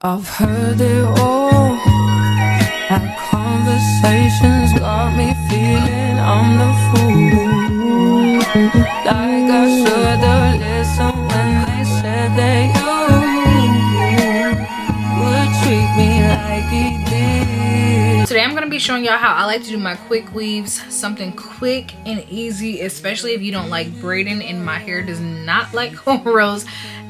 I've heard it all. Our conversations got me feeling I'm the fool. Like I should've listened when they said that you would treat me like he did. Today I'm going to be showing y'all how I like to do my quick weaves. Something quick and easy, especially if you don't like braiding, and my hair does not like cornrows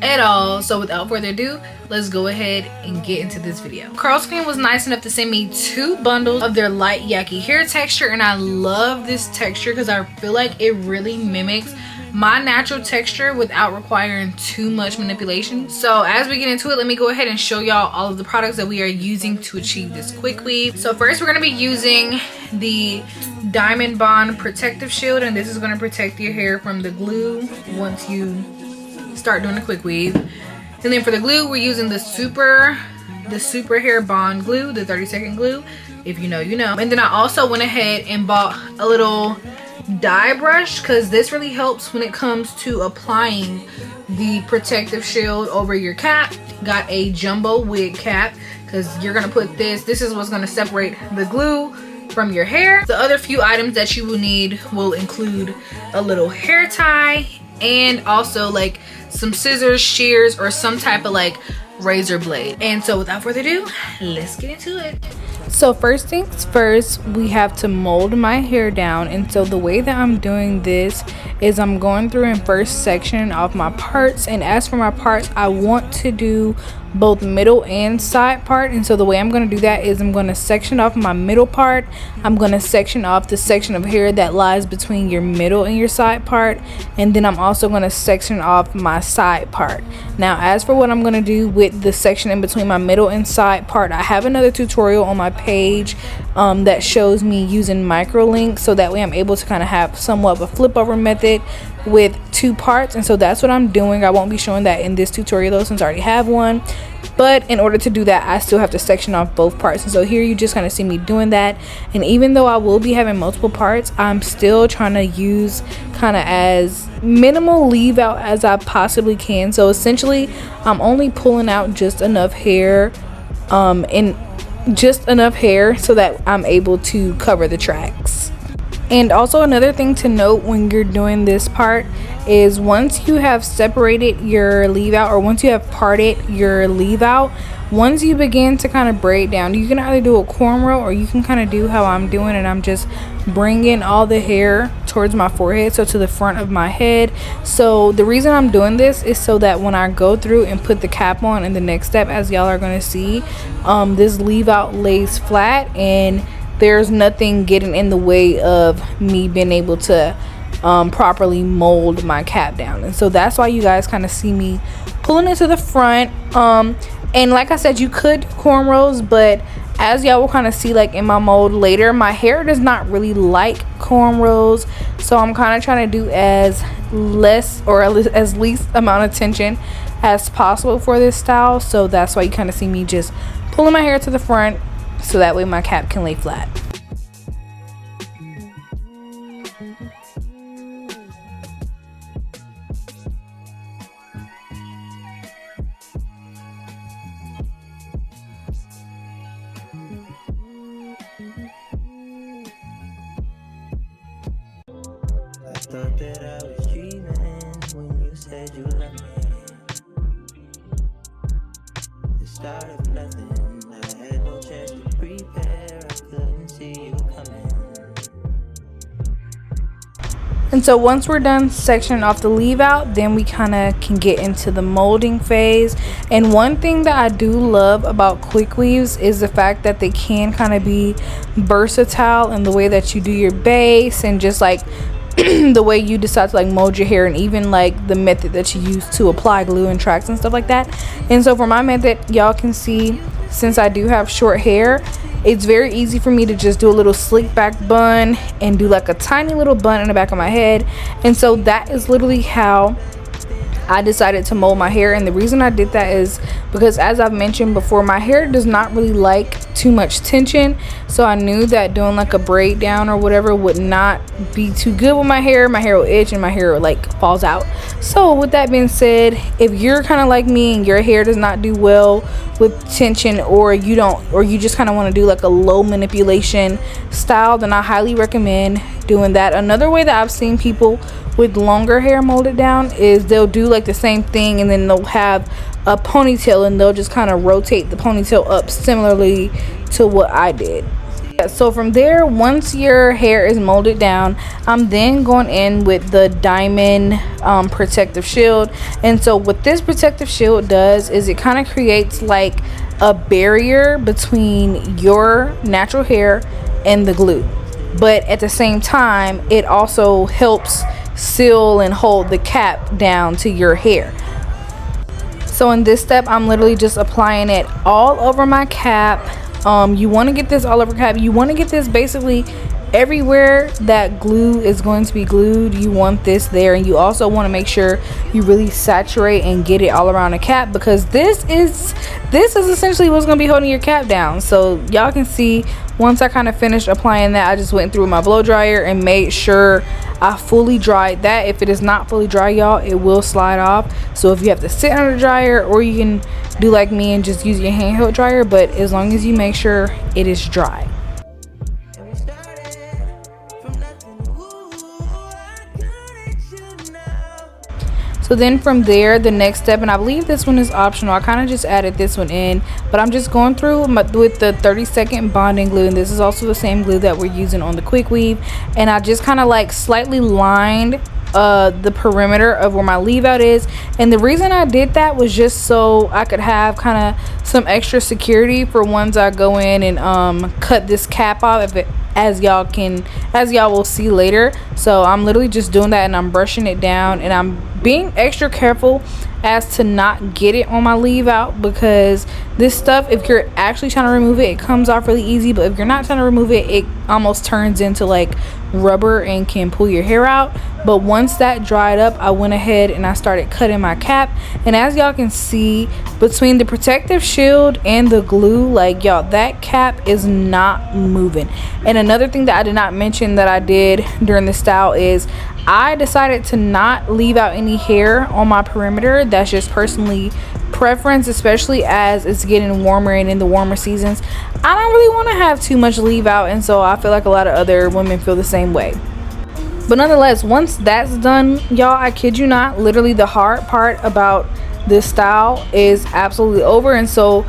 at all. So without further ado, let's go ahead and get into this video. Curlsqueen was nice enough to send me 2 bundles of their Light Yaki hair texture, and I love this texture because I feel like it really mimics my natural texture without requiring too much manipulation. So as we get into it, let me go ahead and show y'all all of the products that we are using to achieve this quick weave. So first we're going to be using the Diamond Bond protective shield, and this is going to protect your hair from the glue once you start doing a quick weave. And then for the glue, we're using the super hair bond glue, the 30-second glue. If you know, you know. And then I also went ahead and bought a little dye brush because this really helps when it comes to applying the protective shield over your cap. Got a jumbo wig cap because you're gonna put this is what's gonna separate the glue from your hair. The other few items that you will need will include a little hair tie and also like some scissors, shears, or some type of like razor blade. And so without further ado, let's get into it. So first things first, we have to mold my hair down. And so the way that I'm doing this is I'm going through and first sectioning off my parts. And as for my parts, I want to do both middle and side part. And so the way I'm going to do that is I'm going to section off my middle part. I'm going to section off the section of hair that lies between your middle and your side part. And then I'm also going to section off my side part. Now as for what I'm going to do with the section in between my middle and side part, I have another tutorial on my page that shows me using micro links, so that way I'm able to kind of have somewhat of a flip over method with 2 parts. And so that's what I'm doing. I won't be showing that in this tutorial though, since I already have one. But in order to do that, I still have to section off both parts. And so here you just kind of see me doing that. And even though I will be having multiple parts, I'm still trying to use kind of as minimal leave out as I possibly can. So essentially I'm only pulling out just enough hair so that I'm able to cover the tracks. And also another thing to note when you're doing this part is once you have separated your leave out, or once you have parted your leave out, once you begin to kind of braid down, you can either do a cornrow or you can kind of do how I'm doing, and I'm just bringing all the hair towards my forehead, so to the front of my head. So the reason I'm doing this is so that when I go through and put the cap on in the next step, as y'all are going to see, this leave out lays flat and there's nothing getting in the way of me being able to properly mold my cap down. And so that's why you guys kind of see me pulling it to the front. And like I said, you could do cornrows, but as y'all will kind of see like in my mold later, my hair does not really like cornrows, so I'm kind of trying to do as less or as least amount of tension as possible for this style. So that's why you kind of see me just pulling my hair to the front, so that way my cap can lay flat. I thought that I was dreaming when you said you loved me. The start of nothing. I had no chance to prepare. I couldn't see you coming. And so once we're done sectioning off the leave out, then we kind of can get into the molding phase. And one thing that I do love about quick weaves is the fact that they can kind of be versatile in the way that you do your base, and just like the way you decide to like mold your hair, and even like the method that you use to apply glue and tracks and stuff like that. And so for my method, y'all can see, since I do have short hair, it's very easy for me to just do a little slick back bun and do like a tiny little bun in the back of my head. And so that is literally how I decided to mold my hair, and the reason I did that is because, as I've mentioned before, my hair does not really like too much tension, so I knew that doing like a braid down or whatever would not be too good with my hair. My hair will itch and my hair like falls out. So with that being said, if you're kind of like me and your hair does not do well with tension, or you just kind of want to do like a low manipulation style, then I highly recommend doing that. Another way that I've seen people with longer hair molded down is they'll do like the same thing, and then they'll have a ponytail and they'll just kind of rotate the ponytail up similarly to what I did. So from there, once your hair is molded down, I'm then going in with the diamond protective shield. And so what this protective shield does is it kind of creates like a barrier between your natural hair and the glue, but at the same time it also helps seal and hold the cap down to your hair. So in this step, I'm literally just applying it all over my cap. You want to get this all over cap. You want to get this basically everywhere that glue is going to be glued. You want this there, and you also want to make sure you really saturate and get it all around the cap, because this is essentially what's going to be holding your cap down. So y'all can see, once I kind of finished applying that, I just went through my blow dryer and made sure I fully dried that. If it is not fully dry, y'all, it will slide off. So if you have to sit under the dryer, or you can do like me and just use your handheld dryer, but as long as you make sure it is dry. So then from there, the next step, and I believe this one is optional, I kind of just added this one in, but I'm just going through with the 30-second bonding glue, and this is also the same glue that we're using on the quick weave, and I just kind of like slightly lined the perimeter of where my leave out is. And the reason I did that was just so I could have kind of some extra security for once I go in and cut this cap off, as y'all will see later. So I'm literally just doing that, and I'm brushing it down, and I'm being extra careful as to not get it on my leave out, because this stuff, if you're actually trying to remove it, it comes off really easy, but if you're not trying to remove it, it almost turns into like rubber and can pull your hair out. But once that dried up, I went ahead and I started cutting my cap, and as y'all can see, between the protective shield and the glue, like y'all, that cap is not moving. And another thing that I did not mention that I did during the style is I decided to not leave out any hair on my perimeter. That's just personally preference, especially as it's getting warmer and in the warmer seasons. I don't really want to have too much leave out, and so I feel like a lot of other women feel the same way. But nonetheless, once that's done, y'all, I kid you not, literally the hard part about this style is absolutely over. And so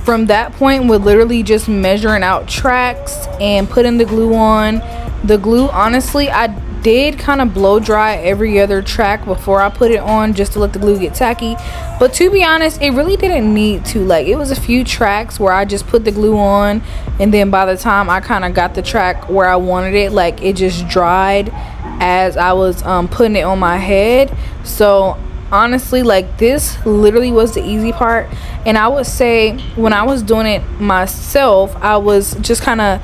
from that point, we're literally just measuring out tracks and putting the glue on. The glue, honestly, I did kind of blow dry every other track before I put it on, just to let the glue get tacky. But to be honest, it really didn't need to. Like, it was a few tracks where I just put the glue on, and then by the time I kind of got the track where I wanted it, like, it just dried as I was putting it on my head. So honestly, like, this literally was the easy part. And I would say when I was doing it myself, I was just kind of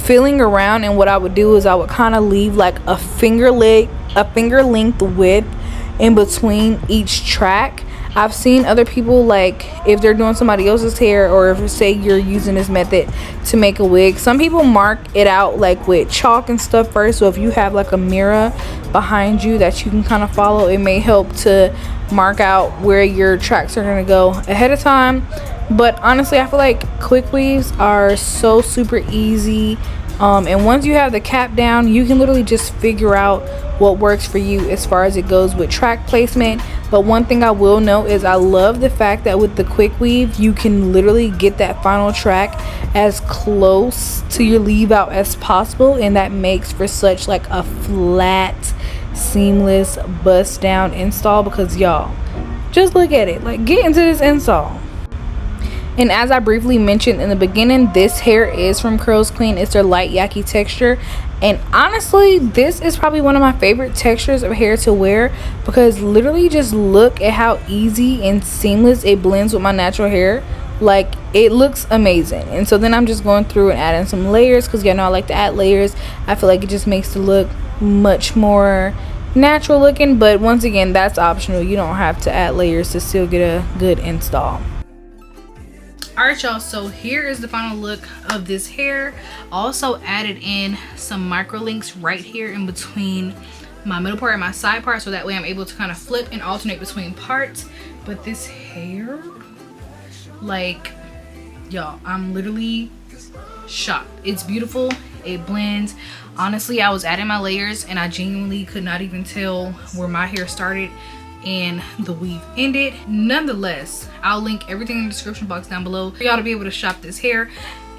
feeling around, and what I would do is I would kind of leave like a finger length width in between each track. I've seen other people, like, if they're doing somebody else's hair, or if, say, you're using this method to make a wig, some people mark it out like with chalk and stuff first. So if you have like a mirror behind you that you can kind of follow, it may help to mark out where your tracks are going to go ahead of time. But honestly, I feel like quick weaves are so super easy, and once you have the cap down, you can literally just figure out what works for you as far as it goes with track placement. But one thing I will note is I love the fact that with the quick weave, you can literally get that final track as close to your leave out as possible, and that makes for such like a flat, seamless bust down install. Because y'all, just look at it, like, get into this install. And as I briefly mentioned in the beginning, this hair is from Curlsqueen. It's their Light Yaki texture. And honestly, this is probably one of my favorite textures of hair to wear, because literally just look at how easy and seamless it blends with my natural hair. Like, it looks amazing. And so then I'm just going through and adding some layers, because y'all know I like to add layers. I feel like it just makes the look much more natural looking, but once again, that's optional. You don't have to add layers to still get a good install. Alright y'all, so here is the final look of this hair. Also added in some micro links right here in between my middle part and my side part, so that way I'm able to kind of flip and alternate between parts. But this hair, like, y'all, I'm literally shocked. It's beautiful, it blends. Honestly, I was adding my layers and I genuinely could not even tell where my hair started and the weave ended. Nonetheless, I'll link everything in the description box down below for y'all to be able to shop this hair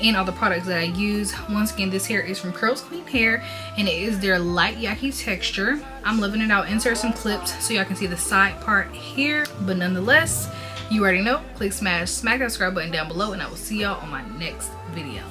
and all the products that I use. Once again, this hair is from Curlsqueen hair and it is their Light Yaki texture. I'm loving it. I'll insert some clips so y'all can see the side part here, but nonetheless, you already know, click, smack that subscribe button down below, and I will see y'all on my next video.